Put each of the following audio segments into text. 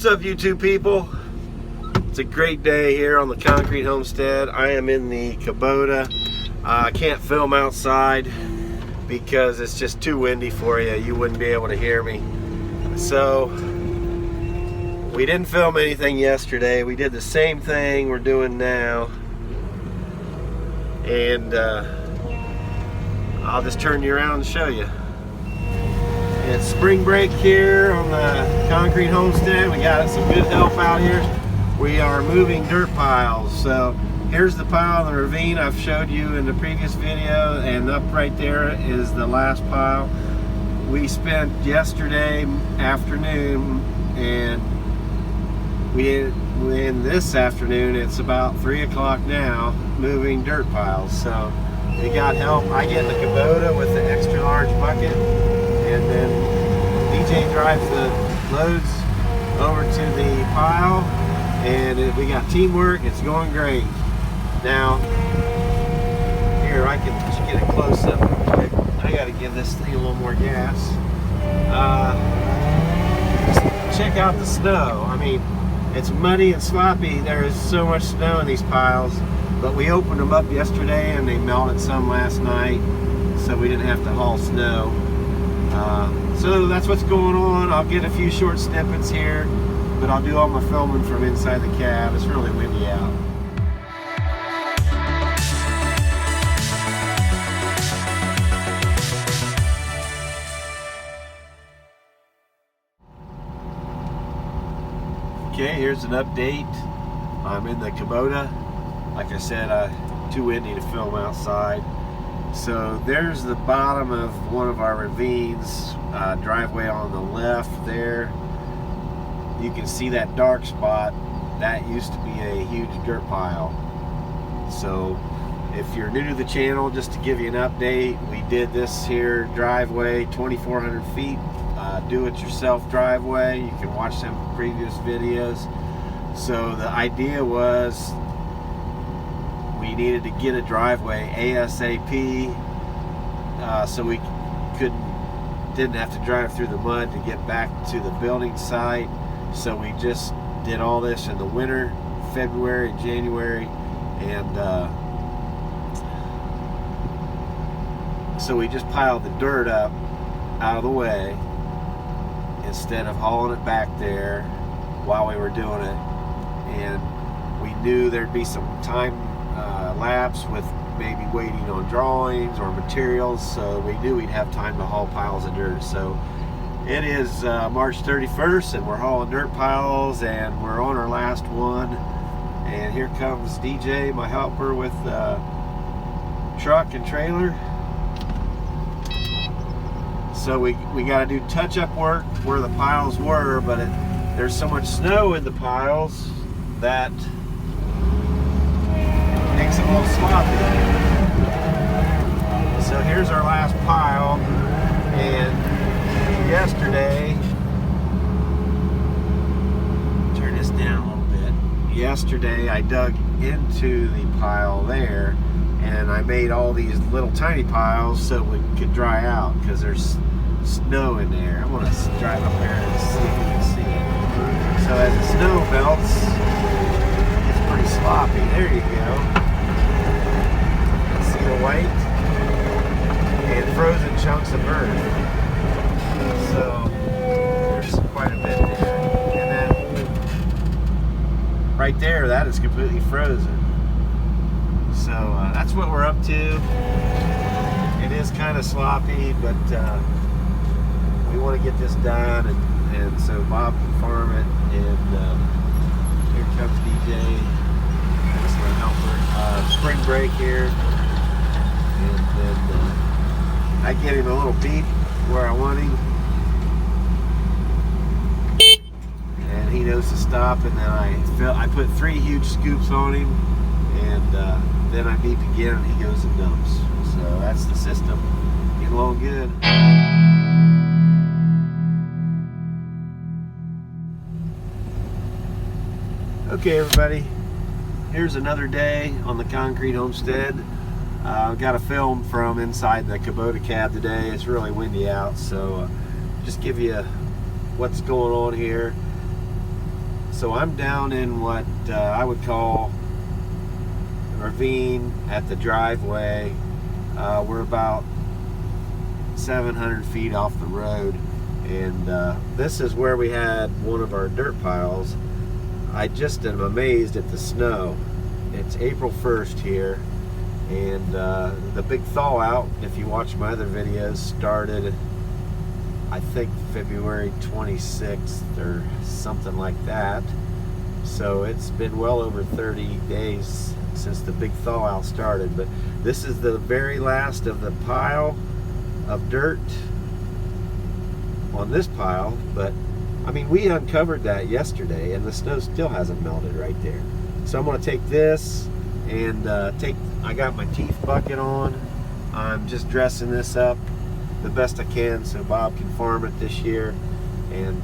What's up, YouTube people? It's a great day here on the concrete homestead. I am in the Kubota. I can't film outside because it's just too windy for you. You wouldn't be able to hear me. So we didn't film anything yesterday. We did the same thing we're doing now. And I'll just turn you around and show you. It's spring break here on the concrete homestead. We got some good help out here. We are moving dirt piles. So here's the pile in the ravine I've showed you in the previous video, and up right there is the last pile. We spent yesterday afternoon, and in this afternoon, it's about 3 o'clock now, moving dirt piles. So we got help. I get in the Kubota with the extra large bucket, and then DJ drives the loads over to the pile, and we got teamwork. It's going great. Now, here, I can just get it close up real quick. I got to give this thing a little more gas. Just check out the snow. I mean, it's muddy and sloppy. There is so much snow in these piles, but we opened them up yesterday and they melted some last night, so we didn't have to haul snow. So that's what's going on. I'll get a few short snippets here, but I'll do all my filming from inside the cab. It's really windy out. Okay, here's an update. I'm in the Kubota. Like I said, too windy to film outside. So there's the bottom of one of our ravines, driveway on the left there. You can see that dark spot. That used to be a huge dirt pile. So if you're new to the channel, just to give you an update, we did this here driveway, 2,400 feet, do-it-yourself driveway. You can watch some previous videos. So the idea was we needed to get a driveway ASAP, so we didn't have to drive through the mud to get back to the building site. So we just did all this in the winter, February, January, and so we just piled the dirt up out of the way instead of hauling it back there while we were doing it. And we knew there'd be some time lapse with maybe waiting on drawings or materials, so we knew we'd have time to haul piles of dirt. So it is March 31st, and we're hauling dirt piles, and we're on our last one. And here comes DJ, my helper, with truck and trailer. So we got to do touch-up work where the piles were, but there's so much snow in the piles that makes it a little sloppy. So here's our last pile, and yesterday, turn this down a little bit. Yesterday I dug into the pile there, and I made all these little tiny piles so it could dry out because there's snow in there. I'm going to drive up there and see if you can see it. So as the snow melts, it's pretty sloppy. There you go. See the white? And frozen chunks of earth. So there's quite a bit there. And then right there, that is completely frozen. So that's what we're up to. It is kind of sloppy, but we want to get this done, and so Bob can farm it. And here comes DJ. That's my helper. Spring break here. And then I give him a little beat where I want him, and he knows to stop. And then I put 3 huge scoops on him, and then I beep again, and he goes and dumps. So that's the system. Getting along good. Okay, everybody, here's another day on the concrete homestead. I've got a film from inside the Kubota cab today. It's really windy out, so just give you what's going on here. So I'm down in what I would call a ravine at the driveway. We're about 700 feet off the road, and this is where we had one of our dirt piles. I just am amazed at the snow. It's April 1st here, and the big thaw out, if you watch my other videos, started I think February 26th or something like that. So it's been well over 30 days since the big thaw out started. But this is the very last of the pile of dirt on this pile. But I mean, we uncovered that yesterday and the snow still hasn't melted right there. So I'm going to take this and I got my teeth bucket on. I'm just dressing this up the best I can so Bob can farm it this year, and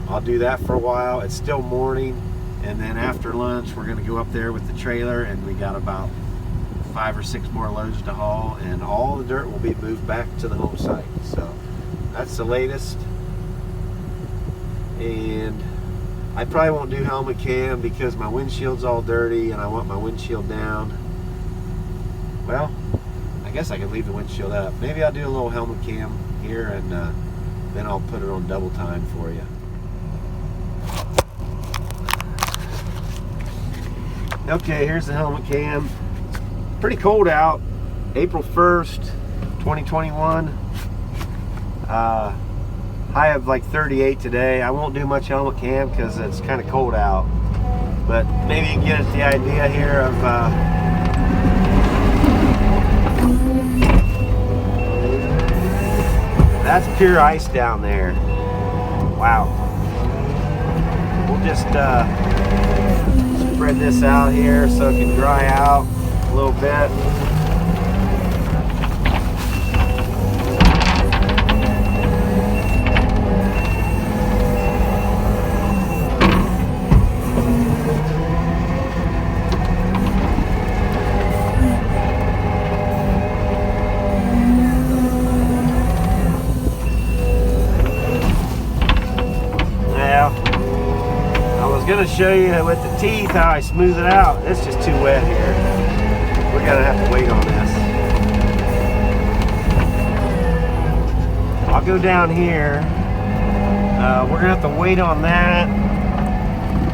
I'll do that for a while. It's still morning, and then after lunch we're going to go up there with the trailer, and we got about 5 or 6 more loads to haul, and all the dirt will be moved back to the home site. So that's the latest. And I probably won't do helmet cam because my windshield's all dirty and I want my windshield down. Well, I guess I can leave the windshield up. Maybe I'll do a little helmet cam here, and then I'll put it on double time for you. Okay, here's the helmet cam. It's pretty cold out. April 1st, 2021. High of like 38 today. I won't do much helmet cam because it's kind of cold out. But maybe you can get at the idea here of that's pure ice down there. Wow. We'll just spread this out here so it can dry out a little bit. I was going to show you with the teeth how I smooth it out. It's just too wet here. We're going to have to wait on this. I'll go down here. We're going to have to wait on that.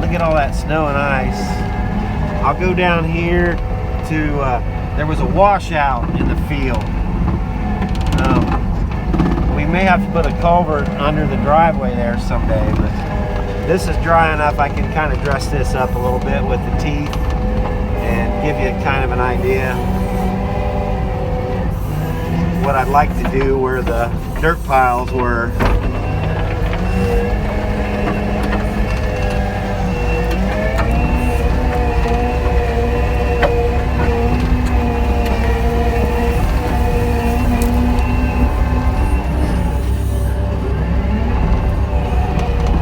Look at all that snow and ice. I'll go down here to, there was a washout in the field. We may have to put a culvert under the driveway there someday, but this is dry enough. I can kind of dress this up a little bit with the teeth and give you kind of an idea what I'd like to do where the dirt piles were.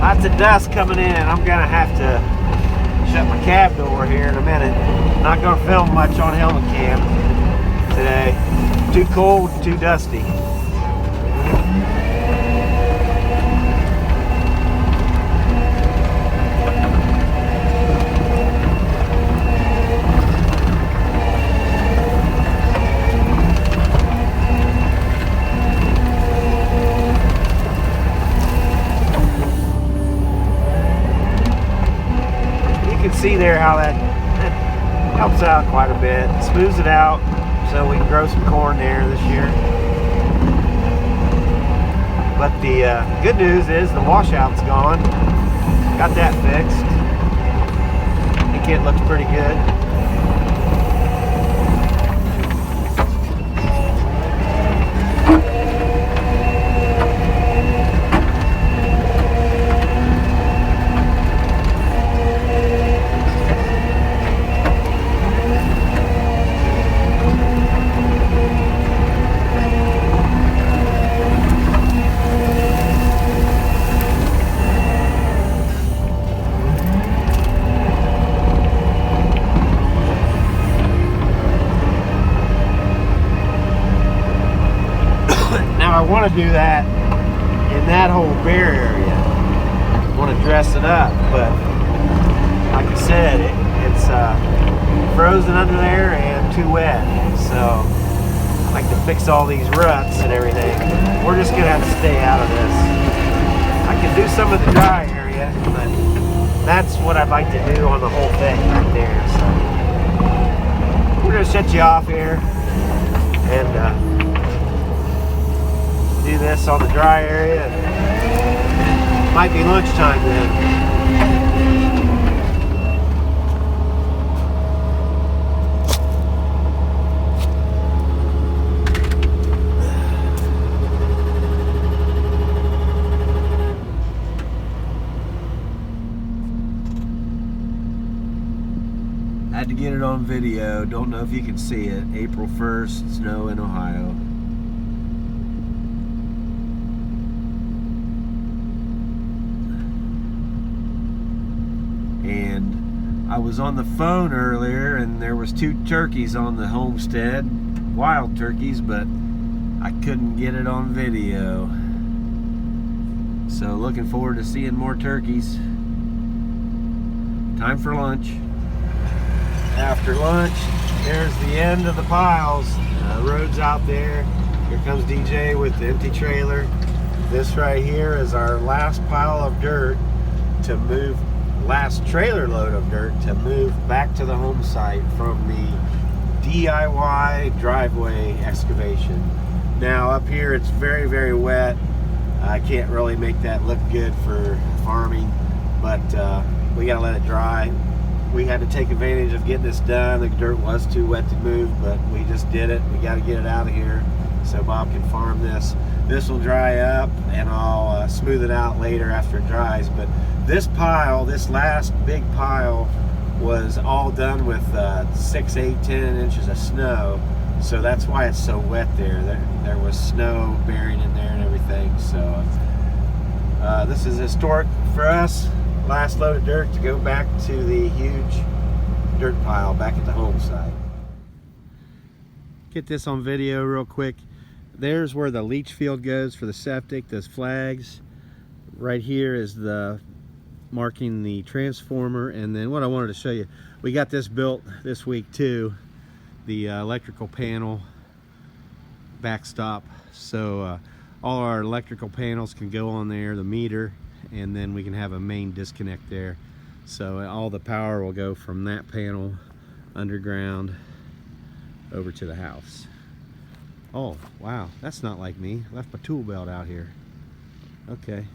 Lots of dust coming in. I'm gonna have to shut my cab door here in a minute. Not gonna film much on helmet cam today. Too cold, too dusty. See there how that helps out quite a bit. Smooths it out so we can grow some corn there this year. But the good news is the washout's gone. Got that fixed. I think it looks pretty good. I want to do that in that whole bare area. I want want to dress it up, but like I said, it's frozen under there and too wet. So I like to fix all these ruts and everything. We're just gonna have to stay out of this. I can do some of the dry area, but that's what I'd like to do on the whole thing right there. So we're gonna shut you off here and do this on the dry area. Might be lunchtime then. Had to get it on video. Don't know if you can see it. April 1st, snow in Ohio. And I was on the phone earlier and there was 2 turkeys on the homestead, wild turkeys, but I couldn't get it on video. So looking forward to seeing more turkeys. Time for lunch. After lunch, there's the end of the piles. Road's out there. Here comes DJ with the empty trailer. This right here is our last pile of dirt to move, last trailer load of dirt to move back to the home site from the DIY driveway excavation. Now up here it's very, very wet. I can't really make that look good for farming, but we gotta let it dry. We had to take advantage of getting this done. The dirt was too wet to move, but we just did it. We got to get it out of here so Bob can farm this. This will dry up and I'll smooth it out later after it dries. But this pile, this last big pile, was all done with 6, 8, 10 inches of snow. So that's why it's so wet there. There was snow buried in there and everything. So this is historic for us. Last load of dirt to go back to the huge dirt pile back at the home site. Get this on video real quick. There's where the leach field goes for the septic, those flags. Right here is the marking the transformer, and then what I wanted to show you, we got this built this week too, the electrical panel backstop. So all our electrical panels can go on there, the meter, and then we can have a main disconnect there. So all the power will go from that panel underground over to the house. Oh, wow, that's not like me. Left my tool belt out here. Okay,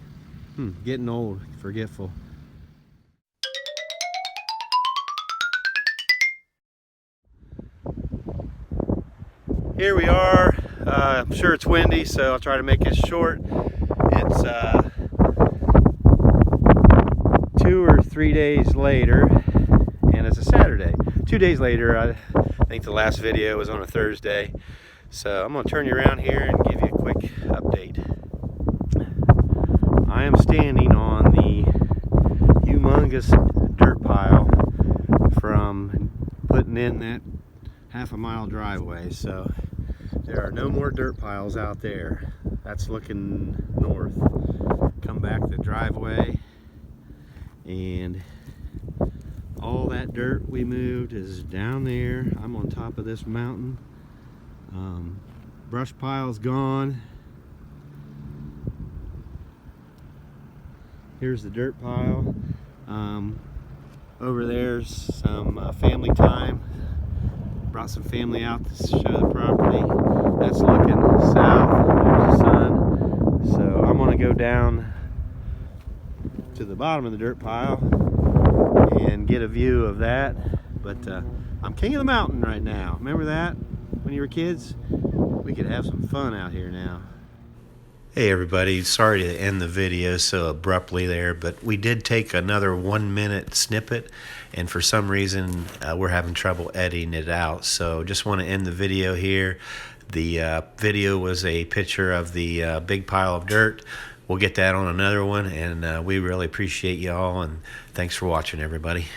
getting old, forgetful. Here we are. I'm sure it's windy, so I'll try to make it short. It's 2 or 3 days later, and it's a Saturday. 2 days later. I think the last video was on a Thursday. So I'm going to turn you around here and give you a quick update. I am standing on the humongous dirt pile from putting in that half-a-mile driveway. So there are no more dirt piles out there. That's looking north. Come back the driveway, and all that dirt we moved is down there. I'm on top of this mountain. Brush pile's gone. Here's the dirt pile. Over there's some family time. Brought some family out to show the property. That's looking south. There's the sun. So I'm gonna go down to the bottom of the dirt pile and get a view of that. But I'm king of the mountain right now. Remember that when you were kids? We could have some fun out here now. Hey everybody, sorry to end the video so abruptly there, but we did take another 1 minute snippet, and for some reason we're having trouble editing it out. So just want to end the video here. The video was a picture of the big pile of dirt. We'll get that on another one, and we really appreciate y'all, and thanks for watching everybody.